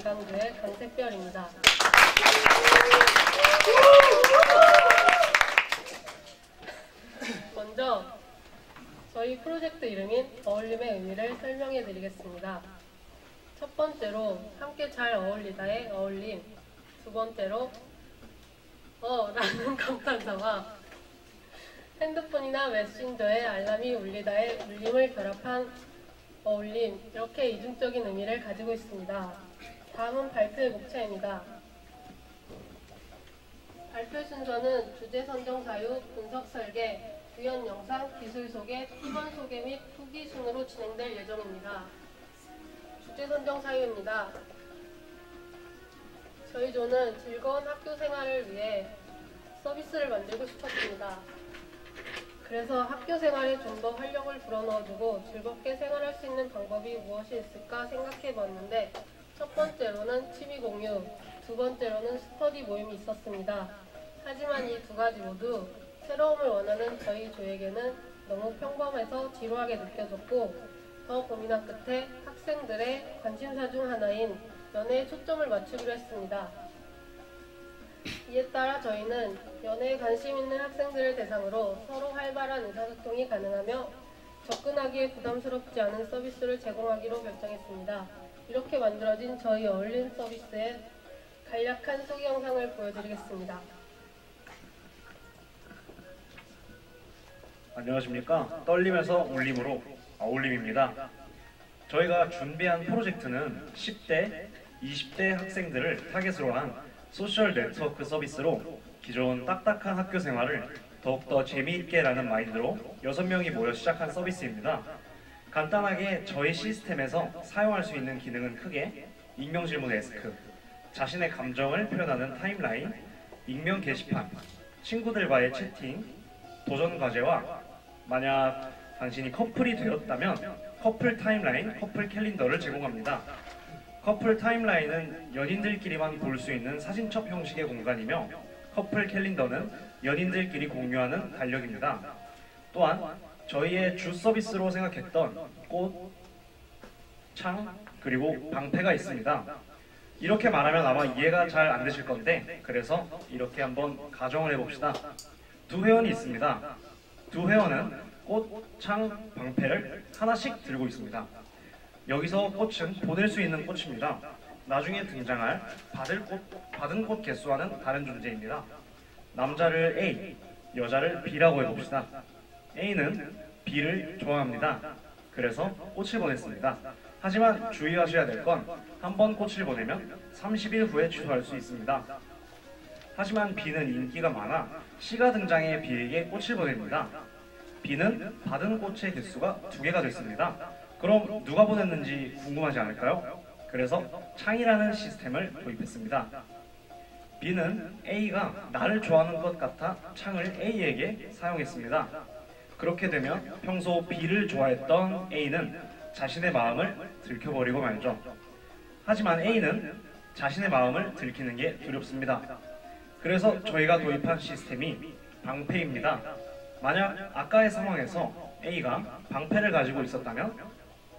강강주의 강샛별입니다. 먼저 저희 프로젝트 이름인 어울림의 의미를 설명해 드리겠습니다. 첫 번째로 함께 잘 어울리다의 어울림, 두 번째로 라는 감탄사와 핸드폰이나 메신저의 알람이 울리다의 울림을 결합한 어울림, 이렇게 이중적인 의미를 가지고 있습니다. 다음은 발표의 목차입니다. 발표 순서는 주제 선정 사유, 분석 설계, 구현 영상, 기술 소개, 팀원 소개 및 후기 순으로 진행될 예정입니다. 주제 선정 사유입니다. 저희 조는 즐거운 학교 생활을 위해 서비스를 만들고 싶었습니다. 그래서 학교 생활에 좀 더 활력을 불어넣어주고 즐겁게 생활할 수 있는 방법이 무엇이 있을까 생각해봤는데, 첫 번째로는 취미 공유, 두 번째로는 스터디 모임이 있었습니다. 하지만 이 두 가지 모두 새로움을 원하는 저희 조에게는 너무 평범해서 지루하게 느껴졌고, 더 고민한 끝에 학생들의 관심사 중 하나인 연애에 초점을 맞추기로 했습니다. 이에 따라 저희는 연애에 관심 있는 학생들을 대상으로 서로 활발한 의사소통이 가능하며 접근하기에 부담스럽지 않은 서비스를 제공하기로 결정했습니다. 이렇게 만들어진 저희 어울림 서비스의 간략한 소개 영상을 보여드리겠습니다. 안녕하십니까. 떨림에서 울림으로 어울림입니다. 저희가 준비한 프로젝트는 10대, 20대 학생들을 타겟으로 한 소셜 네트워크 서비스로 기존 딱딱한 학교 생활을 더욱더 재미있게 라는 마인드로 6명이 모여 시작한 서비스입니다. 간단하게 저희 시스템에서 사용할 수 있는 기능은 크게 익명질문 에스크, 자신의 감정을 표현하는 타임라인, 익명 게시판, 친구들과의 채팅, 도전 과제와 만약 당신이 커플이 되었다면 커플 타임라인, 커플 캘린더를 제공합니다. 커플 타임라인은 연인들끼리만 볼 수 있는 사진첩 형식의 공간이며, 커플 캘린더는 연인들끼리 공유하는 달력입니다. 또한 저희의 주 서비스로 생각했던 꽃, 창, 그리고 방패가 있습니다. 이렇게 말하면 아마 이해가 잘 안 되실 건데, 그래서 이렇게 한번 가정을 해봅시다. 두 회원이 있습니다. 두 회원은 꽃, 창, 방패를 하나씩 들고 있습니다. 여기서 꽃은 보낼 수 있는 꽃입니다. 나중에 등장할 받은 꽃 개수와는 다른 존재입니다. 남자를 A, 여자를 B라고 해봅시다. A는 B를 좋아합니다. 그래서 꽃을 보냈습니다. 하지만 주의하셔야 될 건 한 번 꽃을 보내면 30일 후에 취소할 수 있습니다. 하지만 B는 인기가 많아 C가 등장해 B에게 꽃을 보냅니다. B는 받은 꽃의 개수가 2개가 됐습니다. 그럼 누가 보냈는지 궁금하지 않을까요? 그래서 창이라는 시스템을 도입했습니다. B는 A가 나를 좋아하는 것 같아 창을 A에게 사용했습니다. 그렇게 되면 평소 B를 좋아했던 A는 자신의 마음을 들켜버리고 말죠. 하지만 A는 자신의 마음을 들키는 게 두렵습니다. 그래서 저희가 도입한 시스템이 방패입니다. 만약 아까의 상황에서 A가 방패를 가지고 있었다면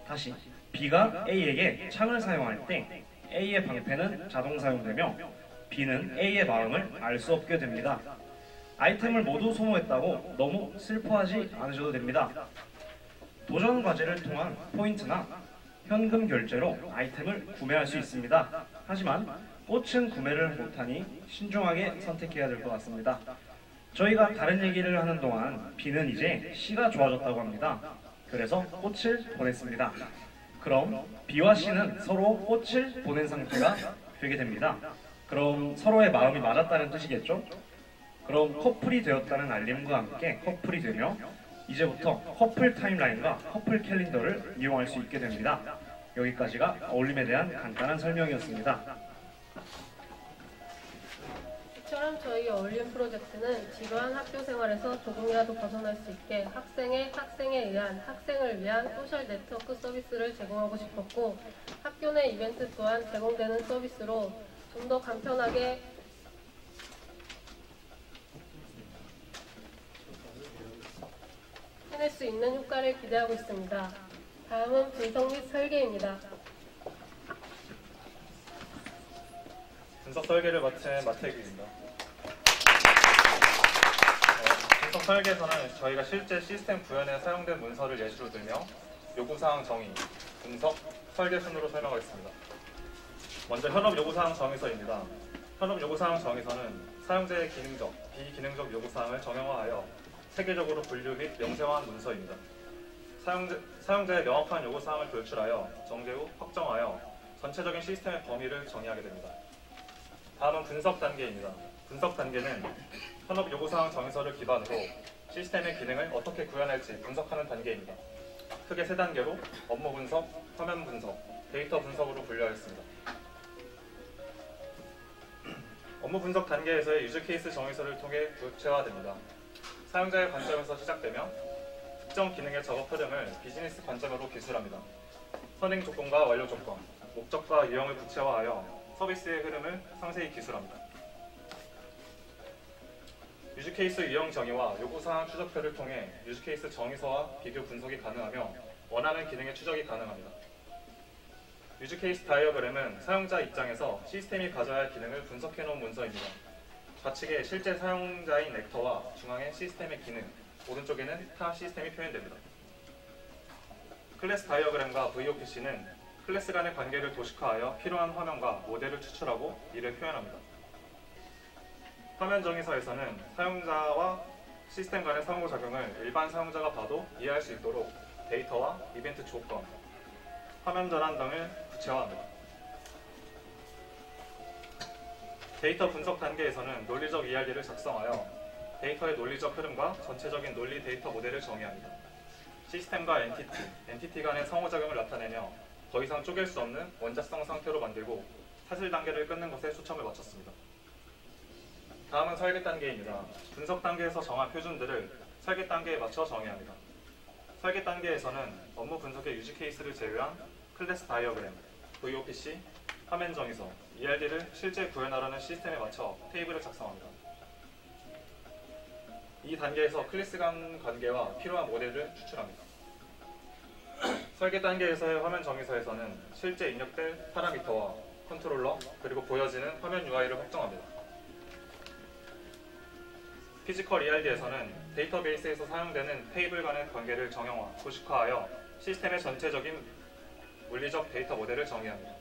다시 B가 A에게 창을 사용할 때 A의 방패는 자동 사용되며 B는 A의 마음을 알 수 없게 됩니다. 아이템을 모두 소모했다고 너무 슬퍼하지 않으셔도 됩니다. 도전 과제를 통한 포인트나 현금 결제로 아이템을 구매할 수 있습니다. 하지만 꽃은 구매를 못하니 신중하게 선택해야 될 것 같습니다. 저희가 다른 얘기를 하는 동안 B는 이제 C가 좋아졌다고 합니다. 그래서 꽃을 보냈습니다. 그럼 B와 C는 서로 꽃을 보낸 상태가 되게 됩니다. 그럼 서로의 마음이 맞았다는 뜻이겠죠? 그럼 커플이 되었다는 알림과 함께 커플이 되며 이제부터 커플 타임라인과 커플 캘린더를 이용할 수 있게 됩니다. 여기까지가 어울림에 대한 간단한 설명이었습니다. 이처럼 저희 어울림 프로젝트는 지루한 학교 생활에서 조금이라도 벗어날 수 있게 학생을 위한 소셜 네트워크 서비스를 제공하고 싶었고, 학교 내 이벤트 또한 제공되는 서비스로 좀 더 간편하게 해낼 수 있는 효과를 기대하고 있습니다. 다음은 분석 및 설계입니다. 분석 설계를 맡은 마태규입니다. 분석 설계에서는 저희가 실제 시스템 구현에 사용된 문서를 예시로 들며 요구사항 정의, 분석, 설계 순으로 설명하겠습니다. 먼저 현업 요구사항 정의서입니다. 현업 요구사항 정의서는 사용자의 기능적, 비기능적 요구사항을 정형화하여 체계적으로 분류 및 명세화한 문서입니다. 사용자의 명확한 요구사항을 도출하여 정제 후 확정하여 전체적인 시스템의 범위를 정의하게 됩니다. 다음은 분석 단계입니다. 분석 단계는 현업 요구사항 정의서를 기반으로 시스템의 기능을 어떻게 구현할지 분석하는 단계입니다. 크게 세 단계로 업무 분석, 화면 분석, 데이터 분석으로 분류하였습니다. 업무 분석 단계에서의 유즈 케이스 정의서를 통해 구체화됩니다. 사용자의 관점에서 시작되며 특정 기능의 작업 흐름을 비즈니스 관점으로 기술합니다. 선행 조건과 완료 조건, 목적과 유형을 구체화하여 서비스의 흐름을 상세히 기술합니다. 유즈케이스 유형 정의와 요구사항 추적표를 통해 유즈케이스 정의서와 비교 분석이 가능하며 원하는 기능의 추적이 가능합니다. 유즈케이스 다이어그램은 사용자 입장에서 시스템이 가져야 할 기능을 분석해놓은 문서입니다. 좌측에 실제 사용자인 액터와 중앙에 시스템의 기능, 오른쪽에는 타 시스템이 표현됩니다. 클래스 다이어그램과 VOPC는 클래스 간의 관계를 도식화하여 필요한 화면과 모델을 추출하고 이를 표현합니다. 화면 정의서에서는 사용자와 시스템 간의 상호작용을 일반 사용자가 봐도 이해할 수 있도록 데이터와 이벤트 조건, 화면 전환 등을 구체화합니다. 데이터 분석 단계에서는 논리적 ERD를 작성하여 데이터의 논리적 흐름과 전체적인 논리 데이터 모델을 정의합니다. 시스템과 엔티티 간의 상호작용을 나타내며 더 이상 쪼갤 수 없는 원자성 상태로 만들고 사슬 단계를 끊는 것에 초점을 맞췄습니다. 다음은 설계 단계입니다. 분석 단계에서 정한 표준들을 설계 단계에 맞춰 정의합니다. 설계 단계에서는 업무 분석의 유지 케이스를 제외한 클래스 다이어그램, VOPC, 화면 정의서, ERD를 실제 구현하려는 시스템에 맞춰 테이블을 작성합니다. 이 단계에서 클래스 간 관계와 필요한 모델을 추출합니다. 설계 단계에서의 화면 정의서에서는 실제 입력될 파라미터와 컨트롤러, 그리고 보여지는 화면 UI를 확정합니다. 피지컬 ERD에서는 데이터베이스에서 사용되는 테이블 간의 관계를 정형화, 도식화하여 시스템의 전체적인 물리적 데이터 모델을 정의합니다.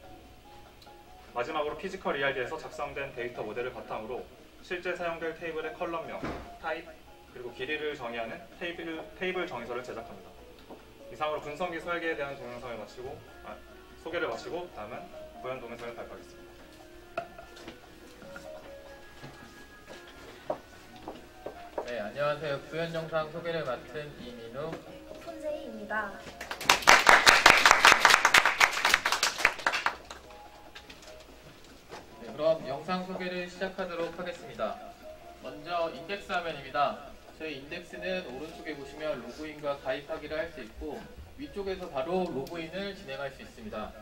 마지막으로 피지컬 ERD에서 작성된 데이터 모델을 바탕으로 실제 사용될 테이블의 컬럼명, 타입, 그리고 길이를 정의하는 테이블 정의서를 제작합니다. 이상으로 분석기 설계에 대한 동영상을 소개를 마치고 다음은 구현 동영상을 발표하겠습니다. 네, 안녕하세요. 구현 영상 소개를 맡은 이민우, 손재희입니다. 네, 그럼 영상 소개를 시작하도록 하겠습니다. 먼저 인덱스 화면입니다. 저희 인덱스는 오른쪽에 보시면 로그인과 가입하기를 할 수 있고 위쪽에서 바로 로그인을 진행할 수 있습니다.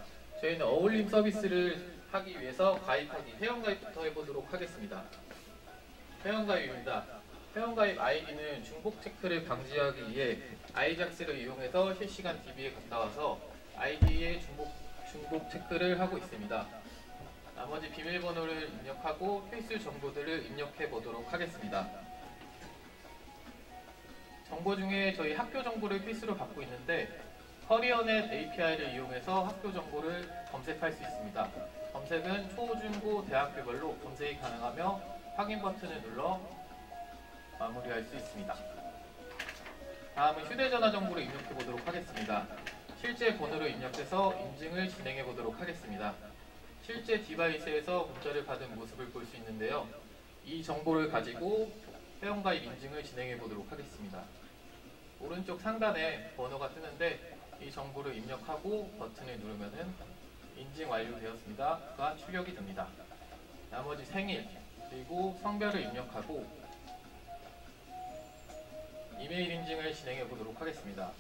저희는 어울림 서비스를 하기 위해서 가입하기, 회원가입부터 해보도록 하겠습니다. 회원가입입니다. 회원가입 아이디는 중복 체크를 방지하기 위해 아이작스를 이용해서 실시간 DB에 갔다 와서 아이디의 중복 체크를 하고 있습니다. 나머지 비밀번호를 입력하고 필수 정보들을 입력해 보도록 하겠습니다. 정보 중에 저희 학교 정보를 필수로 받고 있는데 커리어넷 API를 이용해서 학교 정보를 검색할 수 있습니다. 검색은 초, 중, 고, 대학교별로 검색이 가능하며 확인 버튼을 눌러 마무리할 수 있습니다. 다음은 휴대전화 정보를 입력해 보도록 하겠습니다. 실제 번호를 입력해서 인증을 진행해 보도록 하겠습니다. 실제 디바이스에서 문자를 받은 모습을 볼 수 있는데요. 이 정보를 가지고 회원가입 인증을 진행해 보도록 하겠습니다. 오른쪽 상단에 번호가 뜨는데 이 정보를 입력하고 버튼을 누르면은 인증 완료되었습니다가 출력이 됩니다. 나머지 생일 그리고 성별을 입력하고 이메일 인증을 진행해 보도록 하겠습니다.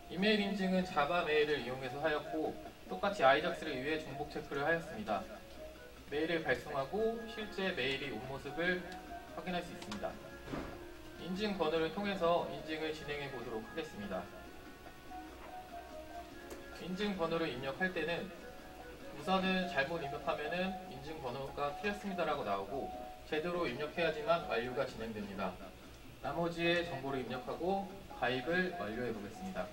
이메일 인증은 자바 메일을 이용해서 하였고 똑같이 아이작스를 위해 중복 체크를 하였습니다. 메일을 발송하고 실제 메일이 온 모습을 확인할 수 있습니다. 인증 번호를 통해서 인증을 진행해 보도록 하겠습니다. 인증 번호를 입력할 때는 우선은 잘못 입력하면은 인증번호가 틀렸습니다라고 나오고 제대로 입력해야지만 완료가 진행됩니다. 나머지의 정보를 입력하고 가입을 완료해 보겠습니다.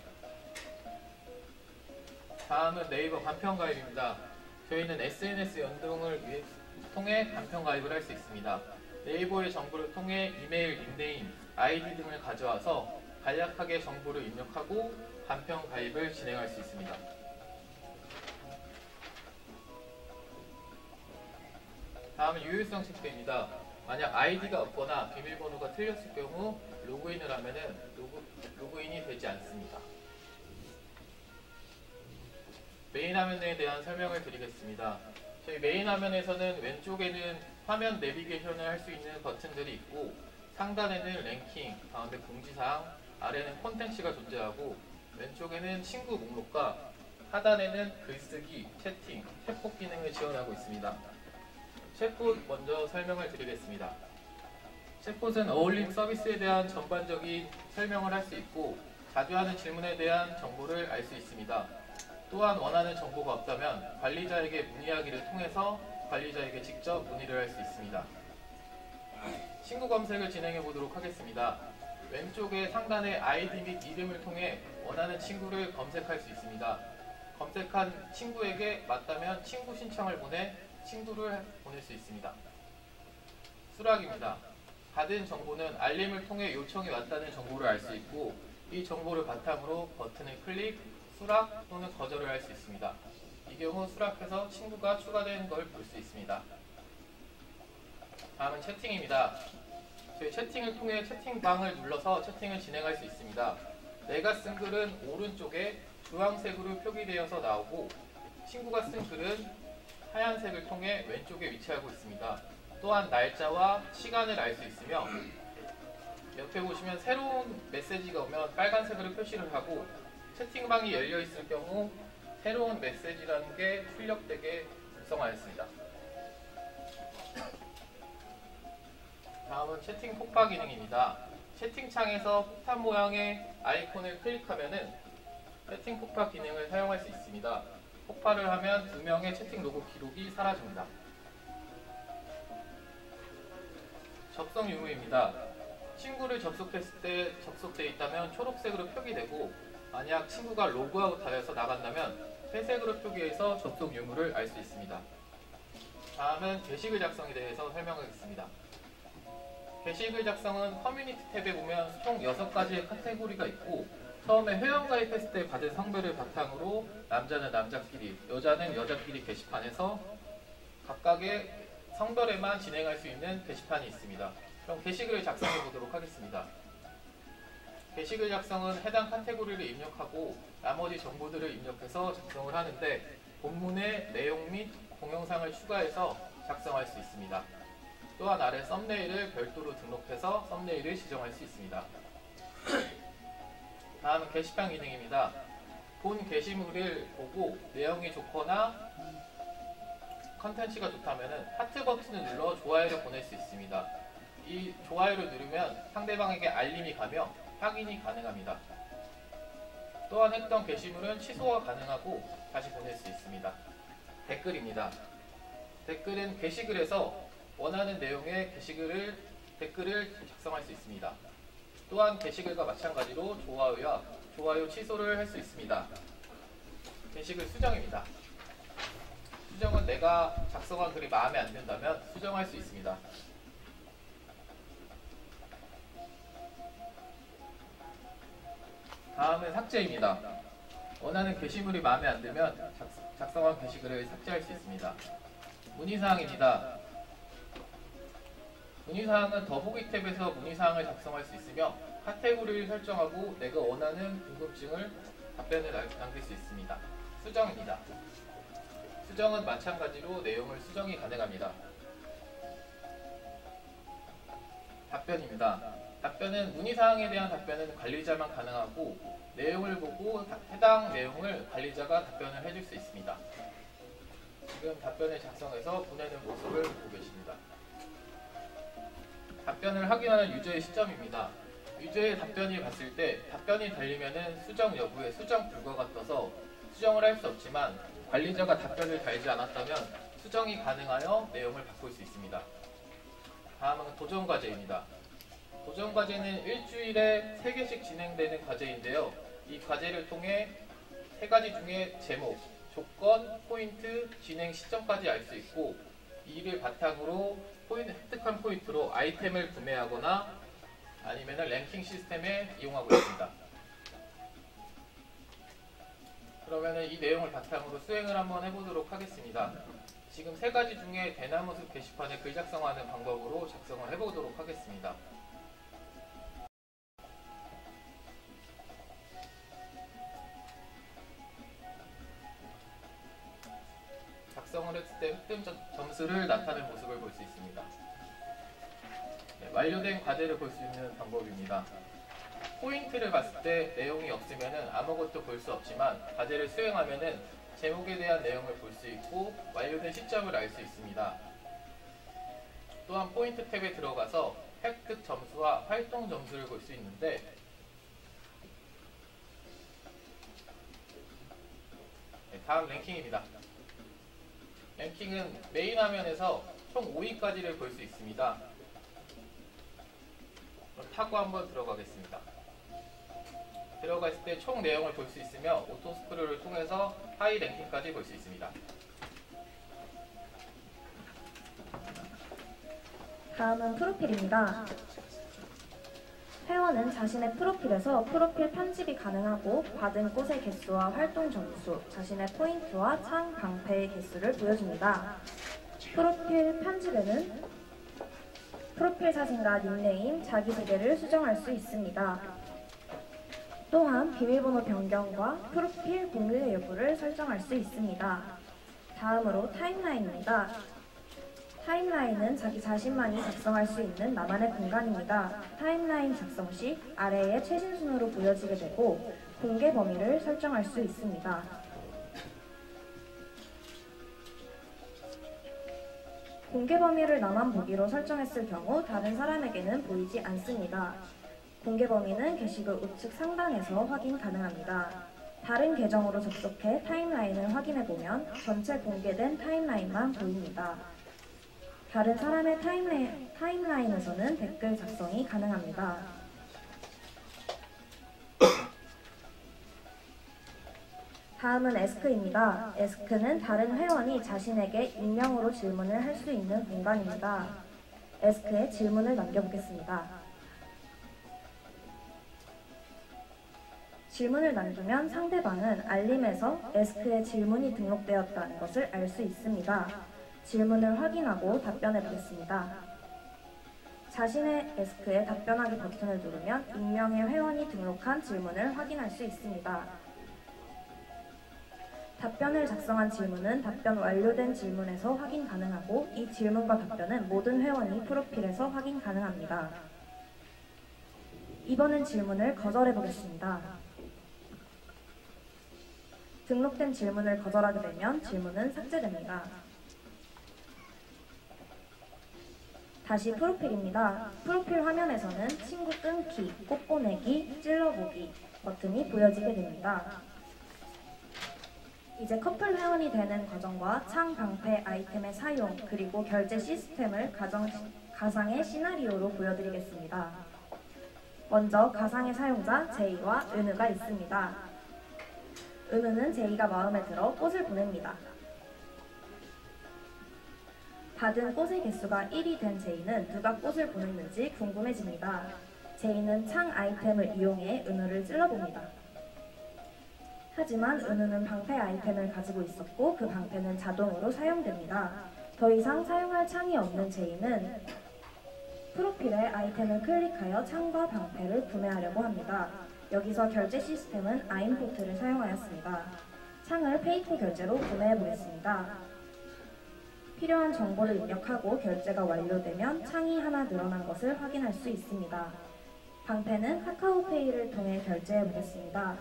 다음은 네이버 간편 가입입니다. 저희는 SNS 연동을 통해 간편 가입을 할 수 있습니다. 네이버의 정보를 통해 이메일, 닉네임, 아이디 등을 가져와서 간략하게 정보를 입력하고 간편 가입을 진행할 수 있습니다. 다음은 유효성 체크입니다. 만약 아이디가 없거나 비밀번호가 틀렸을 경우 로그인을 하면은 로그인이 되지 않습니다. 메인 화면에 대한 설명을 드리겠습니다. 저희 메인 화면에서는 왼쪽에는 화면 내비게이션을 할 수 있는 버튼들이 있고 상단에는 랭킹, 가운데 공지사항, 아래는 콘텐츠가 존재하고 왼쪽에는 친구 목록과 하단에는 글쓰기, 채팅, 챗봇 기능을 지원하고 있습니다. 챗봇 먼저 설명을 드리겠습니다. 챗봇은 어울림 서비스에 대한 전반적인 설명을 할 수 있고 자주 하는 질문에 대한 정보를 알 수 있습니다. 또한 원하는 정보가 없다면 관리자에게 문의하기를 통해서 관리자에게 직접 문의를 할 수 있습니다. 친구 검색을 진행해 보도록 하겠습니다. 왼쪽에 상단의 아이디 및 이름을 통해 원하는 친구를 검색할 수 있습니다. 검색한 친구에게 맞다면 친구 신청을 보내 친구를 보낼 수 있습니다. 수락입니다. 받은 정보는 알림을 통해 요청이 왔다는 정보를 알 수 있고 이 정보를 바탕으로 버튼을 클릭, 수락 또는 거절을 할 수 있습니다. 이 경우 수락해서 친구가 추가된 걸 볼 수 있습니다. 다음은 채팅입니다. 저희 채팅을 통해 채팅방을 눌러서 채팅을 진행할 수 있습니다. 내가 쓴 글은 오른쪽에 주황색으로 표기되어서 나오고 친구가 쓴 글은 하얀색을 통해 왼쪽에 위치하고 있습니다. 또한 날짜와 시간을 알 수 있으며 옆에 보시면 새로운 메시지가 오면 빨간색으로 표시를 하고 채팅방이 열려 있을 경우 새로운 메시지라는 게 출력되게 구성하였습니다. 다음은 채팅 폭파 기능입니다. 채팅창에서 폭탄 모양의 아이콘을 클릭하면은 채팅 폭파 기능을 사용할 수 있습니다. 폭파를 하면 2명의 채팅 로그 기록이 사라집니다. 접속 유무입니다. 친구를 접속했을 때 접속되어 있다면 초록색으로 표기되고 만약 친구가 로그아웃 하여서 나간다면 회색으로 표기해서 접속 유무를 알 수 있습니다. 다음은 게시글 작성에 대해서 설명하겠습니다. 게시글 작성은 커뮤니티 탭에 보면 총 6가지의 카테고리가 있고 처음에 회원가입했을 때 받은 성별을 바탕으로 남자는 남자끼리, 여자는 여자끼리 게시판에서 각각의 성별에만 진행할 수 있는 게시판이 있습니다. 그럼 게시글을 작성해 보도록 하겠습니다. 게시글 작성은 해당 카테고리를 입력하고 나머지 정보들을 입력해서 작성을 하는데 본문의 내용 및 동영상을 추가해서 작성할 수 있습니다. 또한 아래 썸네일을 별도로 등록해서 썸네일을 지정할 수 있습니다. 다음은 게시판 기능입니다. 본 게시물을 보고 내용이 좋거나 컨텐츠가 좋다면 하트 버튼을 눌러 좋아요를 보낼 수 있습니다. 이 좋아요를 누르면 상대방에게 알림이 가며 확인이 가능합니다. 또한 했던 게시물은 취소가 가능하고 다시 보낼 수 있습니다. 댓글입니다. 댓글은 게시글에서 원하는 내용의 댓글을 작성할 수 있습니다. 또한 게시글과 마찬가지로 좋아요와 좋아요 취소를 할 수 있습니다. 게시글 수정입니다. 수정은 내가 작성한 글이 마음에 안 든다면 수정할 수 있습니다. 다음은 삭제입니다. 원하는 게시물이 마음에 안 들면 작성한 게시글을 삭제할 수 있습니다. 문의사항입니다. 문의사항은 더보기 탭에서 문의사항을 작성할 수 있으며 카테고리를 설정하고 내가 원하는 궁금증을 답변을 남길 수 있습니다. 수정입니다. 수정은 마찬가지로 내용을 수정이 가능합니다. 답변입니다. 답변은 문의사항에 대한 답변은 관리자만 가능하고 내용을 보고 해당 내용을 관리자가 답변을 해줄 수 있습니다. 지금 답변을 작성해서 보내는 모습을 보고 계십니다. 답변을 확인하는 유저의 시점입니다. 유저의 답변이 봤을 때 답변이 달리면은 수정 여부에 수정 불가가 떠서 수정을 할 수 없지만 관리자가 답변을 달지 않았다면 수정이 가능하여 내용을 바꿀 수 있습니다. 다음은 도전과제입니다. 도전과제는 일주일에 3개씩 진행되는 과제인데요. 이 과제를 통해 3가지 중에 제목, 조건, 포인트, 진행 시점까지 알 수 있고, 이를 바탕으로 획득한 포인트로 아이템을 구매하거나 아니면 랭킹 시스템에 이용하고 있습니다. 그러면 이 내용을 바탕으로 수행을 한번 해보도록 하겠습니다. 지금 3가지 중에 대나무숲 게시판에 글 작성하는 방법으로 작성을 해보도록 하겠습니다. 작성을 했을 때 획득 점수를 나타낸 모습을 볼 수 있습니다. 네, 완료된 과제를 볼 수 있는 방법입니다. 포인트를 봤을 때 내용이 없으면 아무것도 볼 수 없지만 과제를 수행하면 제목에 대한 내용을 볼 수 있고 완료된 시점을 알 수 있습니다. 또한 포인트 탭에 들어가서 획득 점수와 활동 점수를 볼 수 있는데, 네, 다음 랭킹입니다. 랭킹은 메인 화면에서 총 5위까지를 볼 수 있습니다. 그럼 타고 한번 들어가겠습니다. 들어갔을 때 총 내용을 볼 수 있으며 오토 스크롤을 통해서 하이 랭킹까지 볼 수 있습니다. 다음은 프로필입니다. 회원은 자신의 프로필에서 프로필 편집이 가능하고 받은 꽃의 개수와 활동 점수, 자신의 포인트와 창 방패의 개수를 보여줍니다. 프로필 편집에는 프로필 사진과 닉네임, 자기소개를 수정할 수 있습니다. 또한 비밀번호 변경과 프로필 공개 여부를 설정할 수 있습니다. 다음으로 타임라인입니다. 타임라인은 자기 자신만이 작성할 수 있는 나만의 공간입니다. 타임라인 작성 시 아래에 최신 순으로 보여지게 되고 공개 범위를 설정할 수 있습니다. 공개 범위를 나만 보기로 설정했을 경우 다른 사람에게는 보이지 않습니다. 공개 범위는 게시글 우측 상단에서 확인 가능합니다. 다른 계정으로 접속해 타임라인을 확인해보면 전체 공개된 타임라인만 보입니다. 다른 사람의 타임라인에서는 댓글 작성이 가능합니다. 다음은 에스크입니다. 에스크는 다른 회원이 자신에게 익명으로 질문을 할 수 있는 공간입니다. 에스크에 질문을 남겨보겠습니다. 질문을 남기면 상대방은 알림에서 에스크에 질문이 등록되었다는 것을 알 수 있습니다. 질문을 확인하고 답변해 보겠습니다. 자신의 에스크에 답변하기 버튼을 누르면 익명의 회원이 등록한 질문을 확인할 수 있습니다. 답변을 작성한 질문은 답변 완료된 질문에서 확인 가능하고 이 질문과 답변은 모든 회원이 프로필에서 확인 가능합니다. 이번엔 질문을 거절해 보겠습니다. 등록된 질문을 거절하게 되면 질문은 삭제됩니다. 다시 프로필입니다. 프로필 화면에서는 친구 끊기, 꽃 보내기, 찔러보기 버튼이 보여지게 됩니다. 이제 커플 회원이 되는 과정과 창 방패 아이템의 사용, 그리고 결제 시스템을 가상의 시나리오로 보여드리겠습니다. 먼저 가상의 사용자 제이와 은우가 있습니다. 은우는 제이가 마음에 들어 꽃을 보냅니다. 받은 꽃의 개수가 1이 된 제이는 누가 꽃을 보냈는지 궁금해집니다. 제이는 창 아이템을 이용해 은우를 찔러봅니다. 하지만 은우는 방패 아이템을 가지고 있었고 그 방패는 자동으로 사용됩니다. 더 이상 사용할 창이 없는 제이는 프로필에 아이템을 클릭하여 창과 방패를 구매하려고 합니다. 여기서 결제 시스템은 아임포트를 사용하였습니다. 창을 페이퍼 결제로 구매해 보겠습니다. 필요한 정보를 입력하고 결제가 완료되면 창이 하나 늘어난 것을 확인할 수 있습니다. 방패는 카카오페이를 통해 결제해 보겠습니다.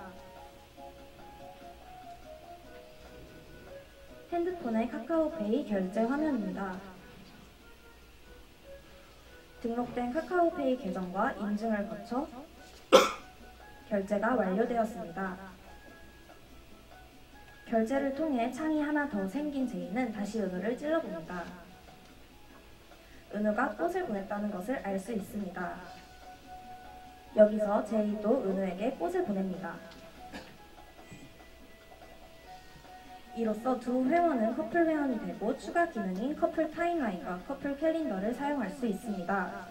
핸드폰의 카카오페이 결제 화면입니다. 등록된 카카오페이 계정과 인증을 거쳐 결제가 완료되었습니다. 결제를 통해 창이 하나 더 생긴 제이는 다시 은우를 찔러봅니다. 은우가 꽃을 보냈다는 것을 알 수 있습니다. 여기서 제이도 은우에게 꽃을 보냅니다. 이로써 두 회원은 커플 회원이 되고 추가 기능인 커플 타임라인과 커플 캘린더를 사용할 수 있습니다.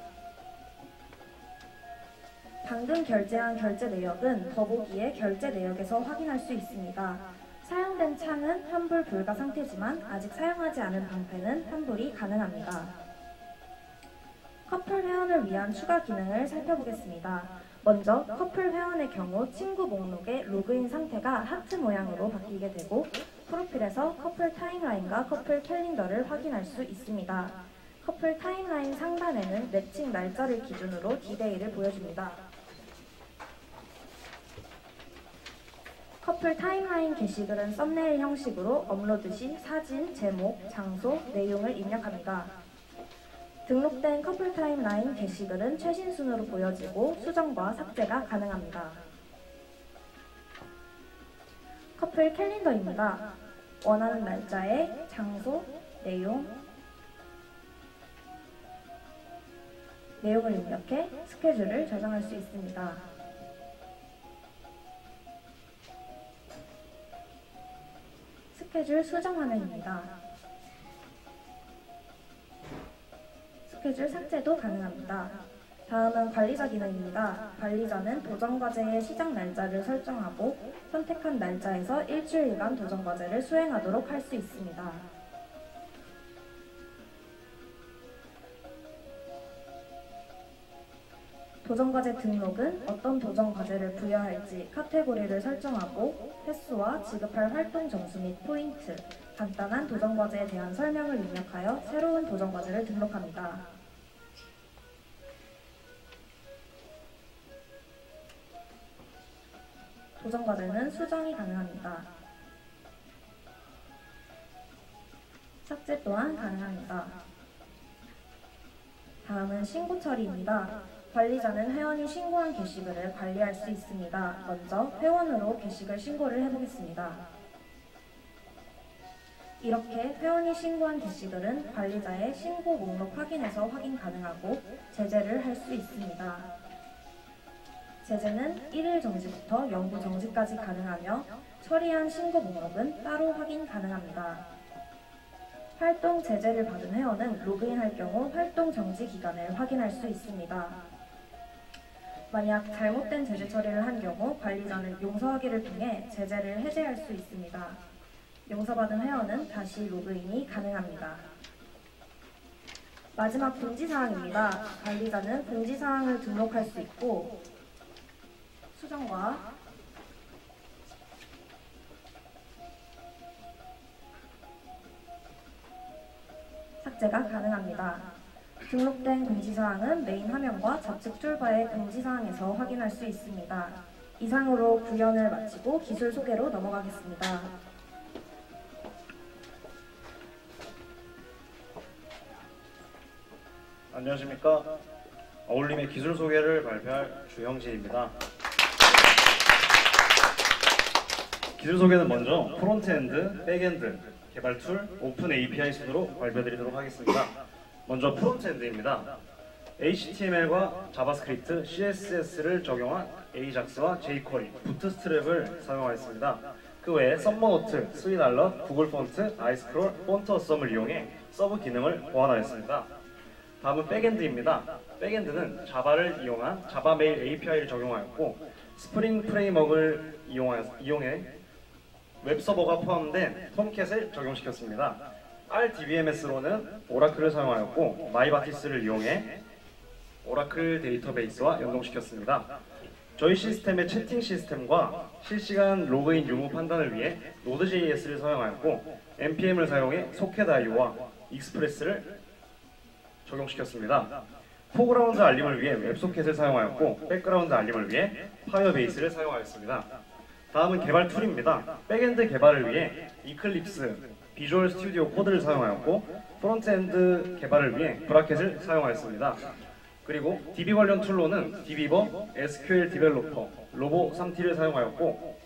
방금 결제한 결제 내역은 더보기의 결제 내역에서 확인할 수 있습니다. 사용된 창은 환불 불가 상태지만 아직 사용하지 않은 방패는 환불이 가능합니다. 커플 회원을 위한 추가 기능을 살펴보겠습니다. 먼저 커플 회원의 경우 친구 목록의 로그인 상태가 하트 모양으로 바뀌게 되고 프로필에서 커플 타임라인과 커플 캘린더를 확인할 수 있습니다. 커플 타임라인 상단에는 매칭 날짜를 기준으로 디데이를 보여줍니다. 커플 타임라인 게시글은 썸네일 형식으로 업로드 시 사진, 제목, 장소, 내용을 입력합니다. 등록된 커플 타임라인 게시글은 최신 순으로 보여지고 수정과 삭제가 가능합니다. 커플 캘린더입니다. 원하는 날짜에 장소, 내용을 입력해 스케줄을 저장할 수 있습니다. 스케줄 수정 화면입니다. 스케줄 삭제도 가능합니다. 다음은 관리자 기능입니다. 관리자는 도전과제의 시작 날짜를 설정하고 선택한 날짜에서 일주일간 도전과제를 수행하도록 할 수 있습니다. 도전과제 등록은 어떤 도전과제를 부여할지 카테고리를 설정하고 횟수와 지급할 활동 점수 및 포인트, 간단한 도전과제에 대한 설명을 입력하여 새로운 도전과제를 등록합니다. 도전과제는 수정이 가능합니다. 삭제 또한 가능합니다. 다음은 신고 처리입니다. 관리자는 회원이 신고한 게시글을 관리할 수 있습니다. 먼저 회원으로 게시글 신고를 해보겠습니다. 이렇게 회원이 신고한 게시글은 관리자의 신고 목록 확인에서 확인 가능하고 제재를 할 수 있습니다. 제재는 1일 정지부터 영구 정지까지 가능하며 처리한 신고 목록은 따로 확인 가능합니다. 활동 제재를 받은 회원은 로그인할 경우 활동 정지 기간을 확인할 수 있습니다. 만약 잘못된 제재 처리를 한 경우 관리자는 용서하기를 통해 제재를 해제할 수 있습니다. 용서받은 회원은 다시 로그인이 가능합니다. 마지막 공지사항입니다. 관리자는 공지사항을 등록할 수 있고 수정과 삭제가 가능합니다. 등록된 공지사항은 메인 화면과 좌측 툴바의 공지사항에서 확인할 수 있습니다. 이상으로 구현을 마치고 기술 소개로 넘어가겠습니다. 안녕하십니까. 어울림의 기술 소개를 발표할 주형진입니다. 기술 소개는 먼저 프론트엔드, 백엔드, 개발 툴, 오픈 API 순으로 발표드리도록 하겠습니다. 먼저 프론트엔드입니다. HTML과 자바스크립트, CSS를 적용한 AJAX와 jQuery, 부트스트랩을 사용하였습니다. 그 외에 썸머노트, 스윗알럿, 구글 폰트, 아이스크롤, 폰트 어썸을 이용해 서브 기능을 보완하였습니다. 다음은 백엔드입니다. 백엔드는 자바를 이용한 자바 메일 API를 적용하였고 스프링 프레임워크를 이용해 웹서버가 포함된 톰캣을 적용시켰습니다. RDBMS로는 오라클을 사용하였고 마이바티스를 이용해 오라클 데이터베이스와 연동시켰습니다. 저희 시스템의 채팅 시스템과 실시간 로그인 유무 판단을 위해 노드.js를 사용하였고 npm을 사용해 소켓IO와 익스프레스를 적용시켰습니다. 포그라운드 알림을 위해 웹소켓을 사용하였고 백그라운드 알림을 위해 파이어베이스를 사용하였습니다. 다음은 개발 툴입니다. 백엔드 개발을 위해 이클립스, 비주얼 스튜디오 코드를 사용하였고 프론트엔드 개발을 위해 브라켓을 사용하였습니다. 그리고 DB 관련 툴로는 DB버, SQL 디벨로퍼, 로보 3T를 사용하였고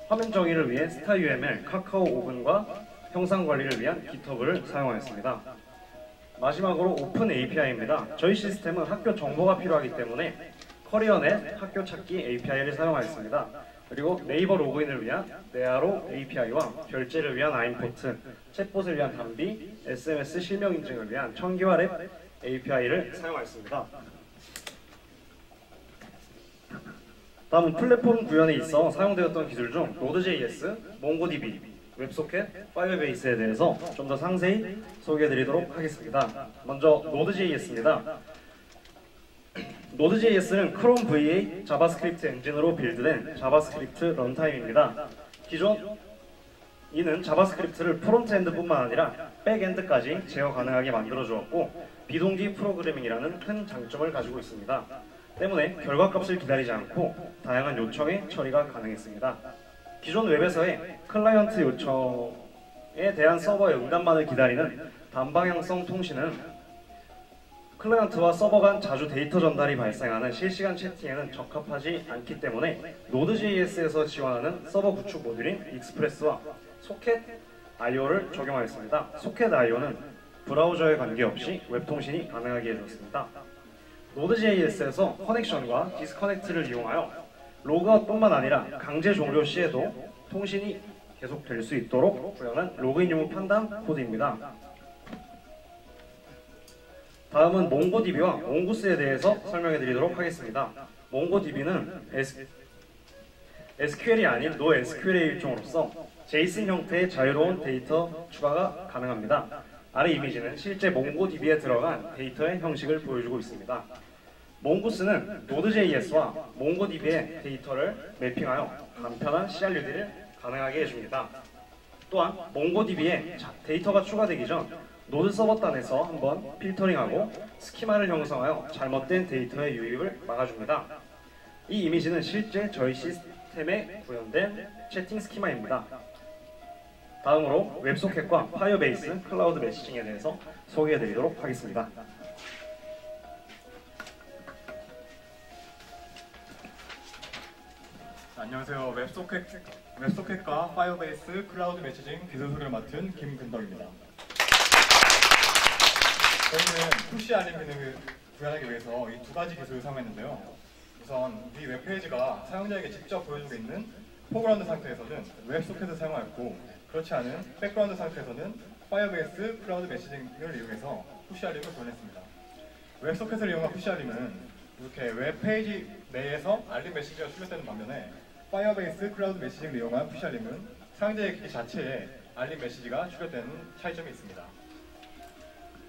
화면 정의를 위해 스타UML, 카카오 오븐과 형상 관리를 위한 GitHub을 사용하였습니다. 마지막으로 오픈 API입니다. 저희 시스템은 학교 정보가 필요하기 때문에 커리어넷 학교 찾기 API를 사용하였습니다. 그리고 네이버 로그인을 위한 네아로 API와 결제를 위한 아임포트, 챗봇을 위한 담비, SMS 실명 인증을 위한 청기화 랩 API를 사용하였습니다. 다음은 플랫폼 구현에 있어 사용되었던 기술 중 Node.js, MongoDB, 웹소켓, 파이어베이스에 대해서 좀 더 상세히 소개해드리도록 하겠습니다. 먼저 Node.js입니다. Node.js는 크롬 V8 자바스크립트 엔진으로 빌드된 자바스크립트 런타임입니다. 기존 이는 자바스크립트를 프론트엔드뿐만 아니라 백엔드까지 제어 가능하게 만들어주었고 비동기 프로그래밍이라는 큰 장점을 가지고 있습니다. 때문에 결과값을 기다리지 않고 다양한 요청의 처리가 가능했습니다. 기존 웹에서의 클라이언트 요청에 대한 서버의 응답만을 기다리는 단방향성 통신은 클라이언트와 서버 간 자주 데이터 전달이 발생하는 실시간 채팅에는 적합하지 않기 때문에 Node.js에서 지원하는 서버 구축 모듈인 익스프레스와 소켓 IO를 적용하였습니다. 소켓 IO는 브라우저에 관계없이 웹통신이 가능하게 해주었습니다. Node.js에서 커넥션과 디스커넥트를 이용하여 로그아웃뿐만 아니라 강제 종료 시에도 통신이 계속될 수 있도록 구현한 로그인 유무 판단 코드입니다. 다음은 MongoDB와 몽구스에 대해서 설명해 드리도록 하겠습니다. MongoDB는 SQL이 아닌 NoSQL의 일종으로서 JSON 형태의 자유로운 데이터 추가가 가능합니다. 아래 이미지는 실제 MongoDB에 들어간 데이터의 형식을 보여주고 있습니다. 몽구스는 Node.js와 MongoDB의 데이터를 매핑하여 간편한 CRUD를 가능하게 해줍니다. 또한 MongoDB에 데이터가 추가되기 전 노드 서버단에서 한번 필터링하고 스키마를 형성하여 잘못된 데이터의 유입을 막아줍니다. 이 이미지는 실제 저희 시스템에 구현된 채팅 스키마입니다. 다음으로 웹소켓과 파이어베이스 클라우드 메시징에 대해서 소개해드리도록 하겠습니다. 안녕하세요. 웹소켓과 파이어베이스 클라우드 메시징 기술을 맡은 김근덕입니다. 저희는 푸시 알림 기능을 구현하기 위해서 이 두 가지 기술을 사용했는데요. 우선 이 웹페이지가 사용자에게 직접 보여주고 있는 포그라운드 상태에서는 웹소켓을 사용하였고, 그렇지 않은 백그라운드 상태에서는 파이어베이스 클라우드 메시징을 이용해서 푸시 알림을 구현했습니다. 웹소켓을 이용한 푸시 알림은 이렇게 웹페이지 내에서 알림 메시지가 출력되는 반면에 파이어베이스 클라우드 메시징을 이용한 푸시 알림은 사용자의 기기 자체에 알림 메시지가 출력되는 차이점이 있습니다.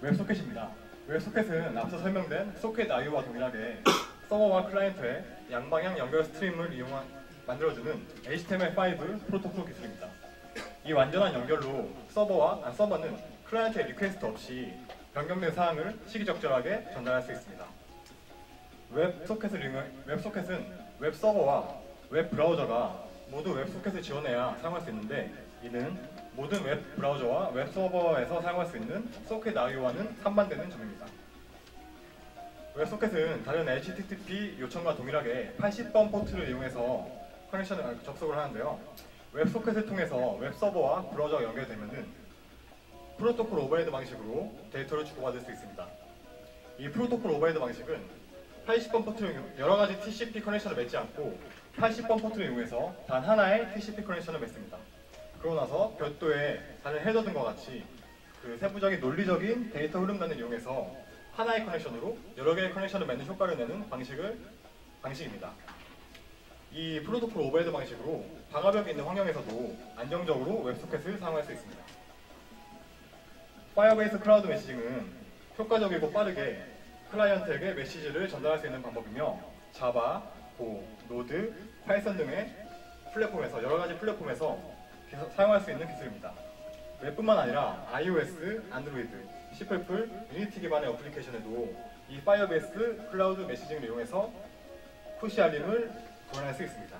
웹소켓입니다. 웹소켓은 앞서 설명된 소켓 IO와 동일하게 서버와 클라이언트의 양방향 연결 스트림을 만들어주는 HTML5 프로토콜 기술입니다. 이 완전한 연결로 서버는 클라이언트의 리퀘스트 없이 변경된 사항을 시기적절하게 전달할 수 있습니다. 웹소켓은 웹서버와 웹브라우저가 모두 웹소켓을 지원해야 사용할 수 있는데, 이는 모든 웹브라우저와 웹서버에서 사용할 수 있는 소켓 IO와는 상반되는 점입니다. 웹소켓은 다른 HTTP 요청과 동일하게 80번 포트를 이용해서 접속을 하는데요. 웹소켓을 통해서 웹서버와 브라우저가 연결되면 프로토콜 오버헤드 방식으로 데이터를 주고받을 수 있습니다. 이 프로토콜 오버헤드 방식은 80번 포트를 여러가지 TCP 커넥션을 맺지 않고 80번 포트를 이용해서 단 하나의 TCP 커넥션을 맺습니다. 그러고 나서 별도의 다른 헤더 등과 같이 그 세부적인 논리적인 데이터 흐름단을 이용해서 하나의 커넥션으로 여러 개의 커넥션을 맺는 효과를 내는 방식입니다. 이 프로토콜 오버헤드 방식으로 방화벽이 있는 환경에서도 안정적으로 웹소켓을 사용할 수 있습니다. 파이어베이스 클라우드 메시징은 효과적이고 빠르게 클라이언트에게 메시지를 전달할 수 있는 방법이며 자바, 고, 노드, 파이썬 등의 여러 가지 플랫폼에서 사용할 수 있는 기술입니다. 웹뿐만 아니라 iOS, 안드로이드, C++, 유니티 기반의 어플리케이션에도 이 파이어베이스 클라우드 메시징을 이용해서 푸시 알림을 구현할 수 있습니다.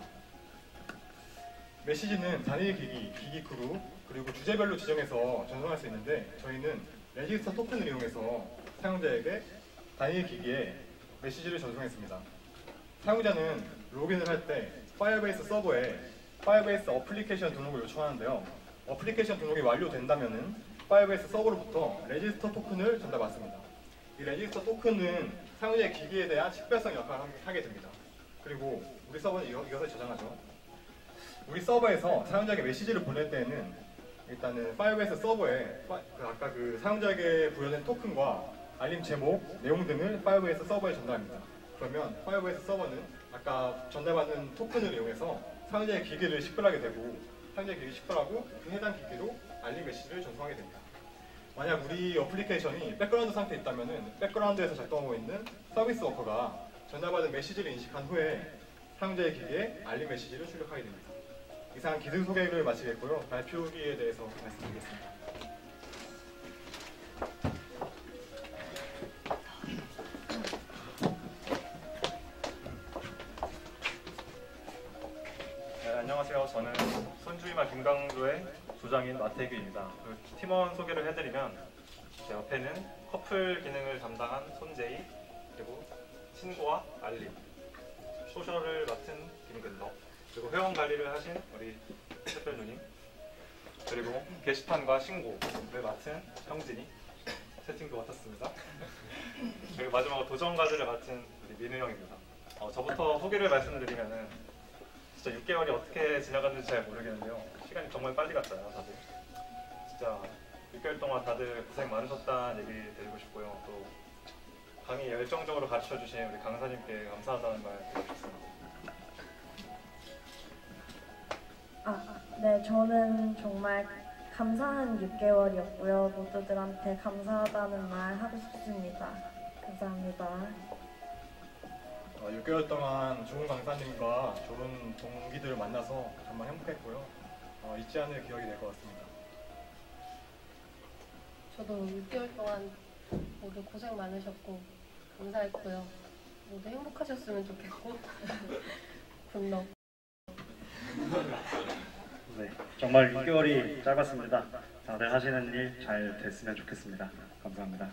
메시지는 단일 기기 그룹, 그리고 주제별로 지정해서 전송할 수 있는데, 저희는 레지스터 토큰을 이용해서 사용자에게 단일 기기에 메시지를 전송했습니다. 사용자는 로그인을 할 때 파이어베이스 서버에 파이어베이스 어플리케이션 등록을 요청하는데요. 어플리케이션 등록이 완료된다면은 파이어베이스 서버로부터 레지스터 토큰을 전달받습니다. 이 레지스터 토큰은 사용자의 기기에 대한 식별성 역할을 하게 됩니다. 그리고 우리 서버는 이것을 저장하죠. 우리 서버에서 사용자에게 메시지를 보낼 때에는 일단은 파이어베이스 서버에 아까 그 사용자에게 부여된 토큰과 알림 제목, 내용 등을 파이어베이스 서버에 전달합니다. 그러면 파이어베이스 서버는 아까 전달받는 토큰을 이용해서 사용자의 기기를 식별하게 되고 사용자의 기기를 식별하고 그 해당 기기로 알림 메시지를 전송하게 됩니다. 만약 우리 어플리케이션이 백그라운드 상태에 있다면 백그라운드에서 작동하고 있는 서비스 워커가 전달받은 메시지를 인식한 후에 사용자의 기기에 알림 메시지를 출력하게 됩니다. 이상 기술 소개를 마치겠고요. 발표기에 대해서 말씀드리겠습니다. 네, 안녕하세요. 저는 손주이마 김강조의 조장인 마태규입니다. 그 팀원 소개를 해드리면 제 옆에는 커플 기능을 담당한 손재희, 그리고 신고와 알림, 소셜을 맡은 김근덕, 그리고 회원 관리를 하신 우리 특별 누님, 그리고 게시판과 신고를 맡은 형진이, 채팅도 맡았습니다. 그리고 마지막으로 도전 과제를 맡은 우리 민우 형입니다. 저부터 소개를 말씀드리면은 진짜 6개월이 어떻게 지나갔는지 잘 모르겠는데요. 시간이 정말 빨리 갔어요, 다들. 진짜 6개월 동안 다들 고생 많으셨다는 얘기 드리고 싶고요. 또 강의 열정적으로 가르쳐주신 우리 강사님께 감사하다는 말 드리고 싶습니다. 네, 저는 정말 감사한 6개월이었고요. 모두들한테 감사하다는 말 하고 싶습니다. 감사합니다. 6개월 동안 좋은 강사님과 좋은 동기들을 만나서 정말 행복했고요. 잊지 않을 기억이 될 것 같습니다. 저도 6개월 동안 모두 고생 많으셨고 감사했고요. 모두 행복하셨으면 좋겠고 분노. 네, 정말 6개월이 짧았습니다. 다들 하시는 일 잘 됐으면 좋겠습니다. 감사합니다.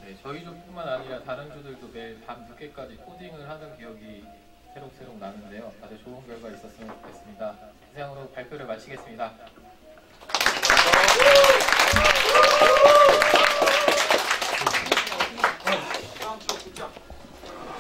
네, 저희 조뿐만 아니라 다른 조들도 매일 밤 늦게까지 코딩을 하는 기억이 새록새록 나는데요. 다들 좋은 결과 있었으면 좋겠습니다. 이상으로 발표를 마치겠습니다.